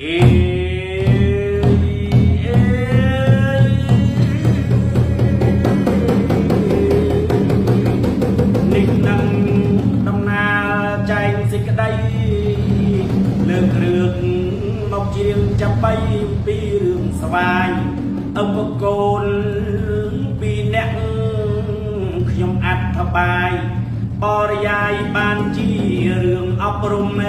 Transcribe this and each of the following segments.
เอนิ่งนั่งดำนาใจสิกระไดเลือกเรื่องนกเชียงจะไปปีเรื่องสบายเอาปโกนปีแนกขยมอัดทบายบริยายบานจีเรื่องอัปรุมเ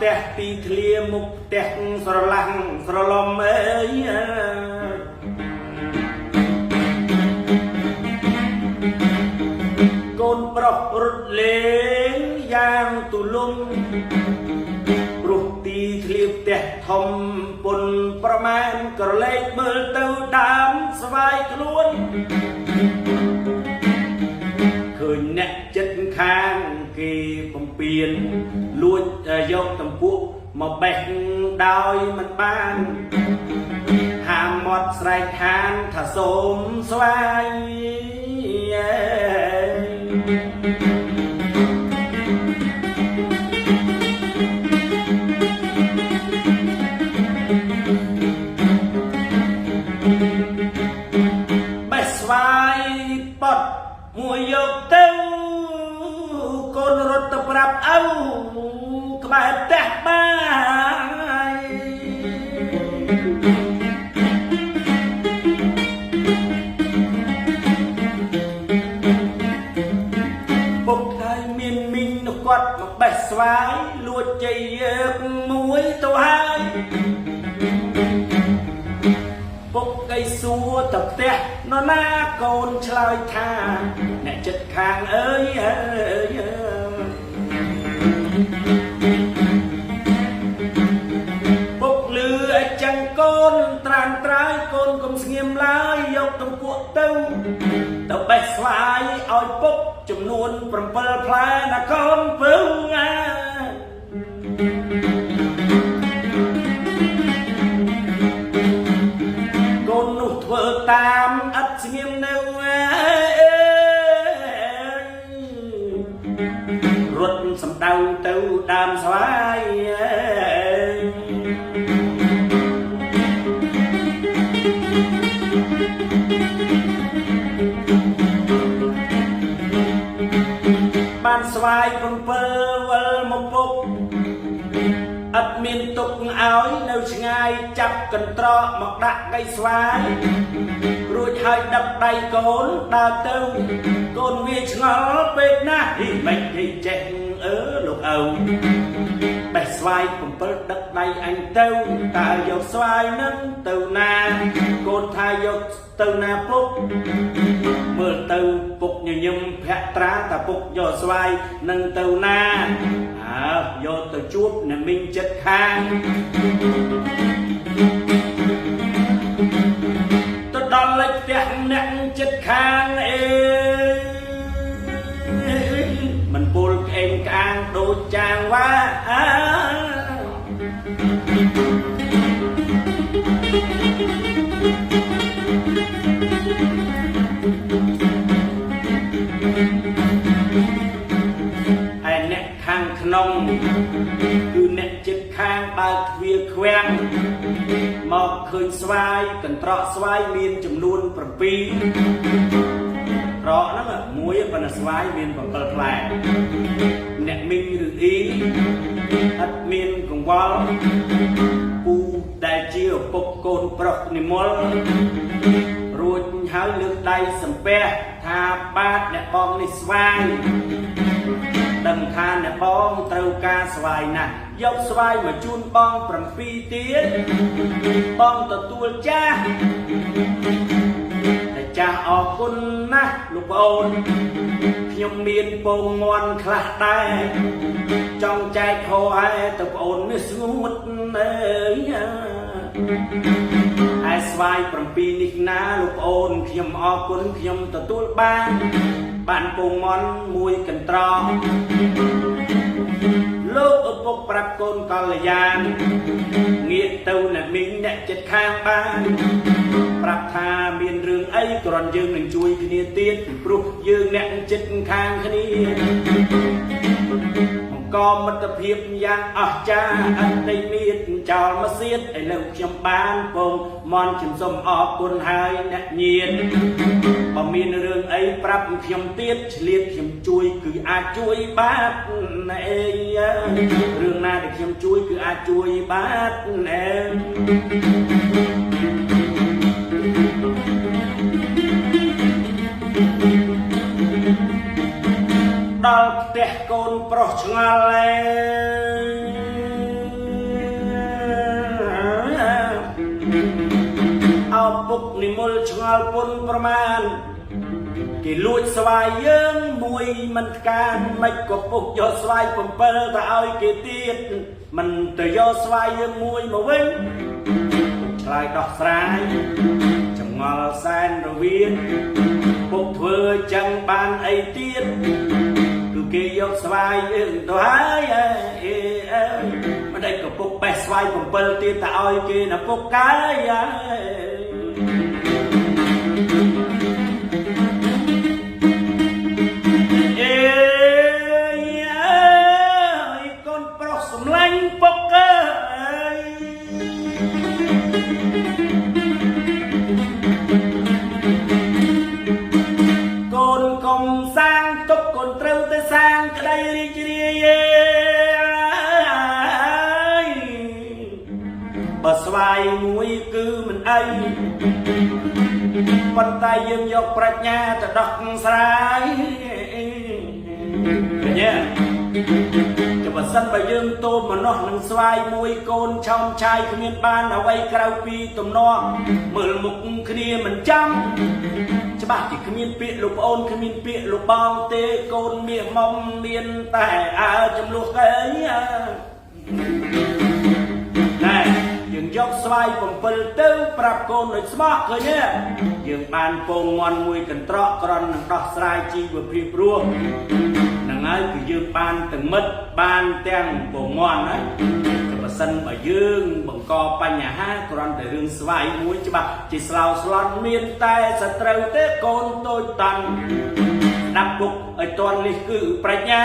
แตะตีเคลียมุกแตะสระลังสระลมโกนปรกรถเลี้ยงยางตุลุมปลุกตีเคลียแตะทอมปนประมาณกระเล็กมือเต้าดำสบายคล้วนเคยแนะจัดข้างกีผมเปลี่ยนลวดยกตำปุมาแบ่งดอยมันบ้านหามหมดใส่ทานถ้าสมสวายใบสวายปอดมวยยกเต้าคนรถตะปรับเอากบแตะบายปุกไทยมินมินนกวัดมาแบกสวายลวดใจมวยตัวหายปุกไก่สัวตับแตะนอนหน้าโกนชลายทางแน่จัดข้างปุกเรือจังโกนตรานตรายโกนกลมเงียมลายยกตรงพวกเต้าตบแบกสวายเอาปุกจำนวนปรำเปลพลายนักคนพึ่งโกนนุเถื่อตามอัดเงียมเนื้อรถสำดาวเต้าตามสวายบ้านสวายคนเปิลวัลมปุกอัดมินตุกเอาเนื้อชงายจับกันตรอหมกดักไก่สวายรู้ให้ดับไดโกนดาวเต้าโกนเวียชงอเป็ดนะที่ไม่ได้แจ้งลูกเอาแบกสวายผมเปิดดักไดอันเต้าตายกสวายนั้นเต้านาโกนทายกเต้านาปุกเมื่อเต้าปุกยิ่มแพะตราแต่ปุกยอสวายนั่งเต้านาโยเต้าจุบเนี่ยมิงจัดข้างตัวดอลเล็กเตียงเนี่ยจัดข้างมันปูลเองกลางดูจางว่าไอ้เน็ตข้างขนมคือเน็ตจิตข้างบาดเวียแขวงมอกคืนสวายกันตรอสวายมีจำนวนประปีเพราะนั่นแหละมวยปนสวายมีประเปิดแปลกเน็ตมิงหรือ អ៊ីអត់មានកង្វល់ពូដែលជាឪពុកកូនប្រុសនិមលរួចហើយលើកដៃសំពះថាបាទអ្នកបងនេះស្វាយដឹងថាអ្នកបងត្រូវការស្វាយណាស់យកស្វាយមកជូនបង7ទៀតបងទទួលចាស់តែចាស់អរគុណណាស់លោកប្អូនខ្ញុំមានពងមាន់ខ្លះដែរចង់ចែកហោឲ្យទៅប្អូននេះស្ងួតអើយហើយស្វាយ7នេះណាលោកប្អូនខ្ញុំអរគុណខ្ញុំទទួលបានពងមាន់មួយកន្ត្រងលោកឪពុកប្រាប់កូនកល្យានងាកទៅអ្នកមីងអ្នកចិត្តខាងបានប្រាប់ថាមានរឿងអីគ្រាន់យើងនឹងជួយគ្នាទៀតពីព្រោះយើងអ្នកចិត្តខាងគ្នាក៏មិត្តភាពយ៉ាងអស្ចារ្យអត់ได้មានចោលមកសៀតឥឡូវខ្ញុំបានពងមន់ខ្ញុំសូមអរគុណហើយអ្នកញៀនបើមានរឿងអីប្រាប់ខ្ញុំទៀតឆ្លៀតខ្ញុំជួយគឺអាចជួយបាទណែរឿងណាដែលខ្ញុំជួយគឺអាចជួយបាទណែដល់ផ្ទះកូនប្រុសឆ្ងល់អោពុកនិមលឆ្ងល់ពុនប្រមាណគេលួចស្វាយយើងមួយមិនកានមិនក៏ពុកយកស្វាយ7ទៅឲ្យគេទៀតមិនទៅយកស្វាយយើងមួយមកវិញឆ្លើយដោះស្រាយចម្ងល់សែនរវាងពុកធ្វើចឹងបានអីទៀតគឺគេយកស្វាយយើងទៅហើយមិនได้ក៏ពុកបេះស្វាយ7ទៀតទៅឲ្យគេណាពុកកាយកូនប្រុសសម្លាញ់ពុកកូនកុំសាងទុកកូនត្រូវតែសាងក្តីរីករាយបើស្វាយមួយគឺមិនអីប៉ុន្តែយើងយកប្រាជ្ញាទៅដោះស្រាយឃើញទេចាំបើសិនបើយើងតូបម្នោះនឹងស្វាយមួយកូនឆោមឆាយគ្មានបានអ្វីក្រៅពីទំនាស់មើលមុខគ្នាមិនចាំច្បាស់ជាគ្មានពាក្យលោកប្អូនគ្មានពាក្យលោកបងទេកូនមាសមុំមានតែចំនួនគេណែយើងយកស្វាយ7ទៅប្រាប់កូនឲ្យស្មោះឃើញទេយើងបានពងមាន់មួយកន្ត្រកក្រន់នឹងដោះស្រាយជីវភាពរស់ហ្នឹងហើយគឺយើងបានទាំងមិត្តបានទាំងពងមាន់ហើយបើសិនបើយើងបង្កបញ្ហាគ្រាន់តែរឿងស្វាយមួយច្បាស់ជាស្លោស្លន់មានតែសត្រូវទេកូនតូចតាន់ដាប់ពុកឲ្យតន់នេះគឺប្រាជ្ញា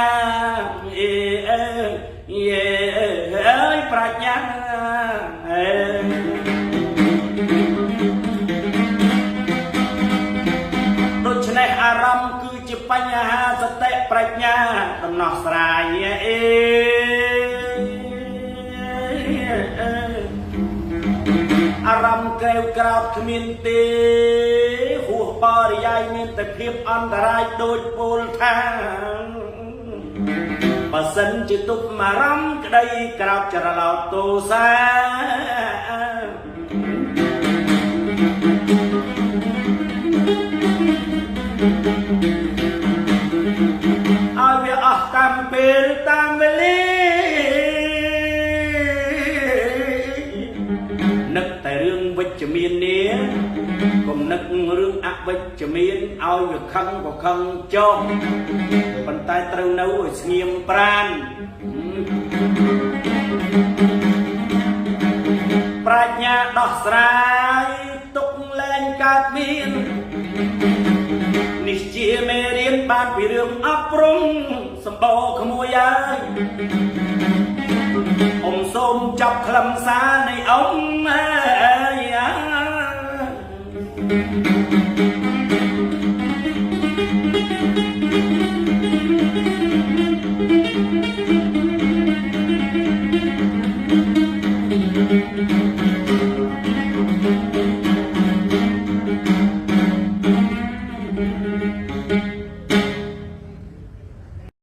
អើយប្រាជ្ញាដូច្នេះអារម្មណ៍គឺជាបញ្ហាសតិប្រាជ្ញាដំណោះស្រាយអារម្មណ៍ក្រេវក្រោតគ្មានទេហួសបរិយាយមានតែភាពអន្តរាយដូចពោលថាបើសិនជាទុកអារម្មណ៍ក្តីក្រោតច្រឡោតទោសាឲ្យវាអស់តាមពេលតាមវេលានឹកតែរឿងវិជ្ជមាននេះកុំនឹករឿងអវិជ្ជមានឲ្យវាខឹងក៏ខឹងចុះប៉ុន្តែត្រូវនៅឲ្យស្ងៀមប្រាណប្រាជ្ញាដោះស្រាយទុកលែងកើតមាននេះជាមេរៀនបានពីរឿងអប់រំសម្បូរក្មួយហើយអ៊ំសូមចាប់ខ្លឹមសារនៃអ៊ំអើយ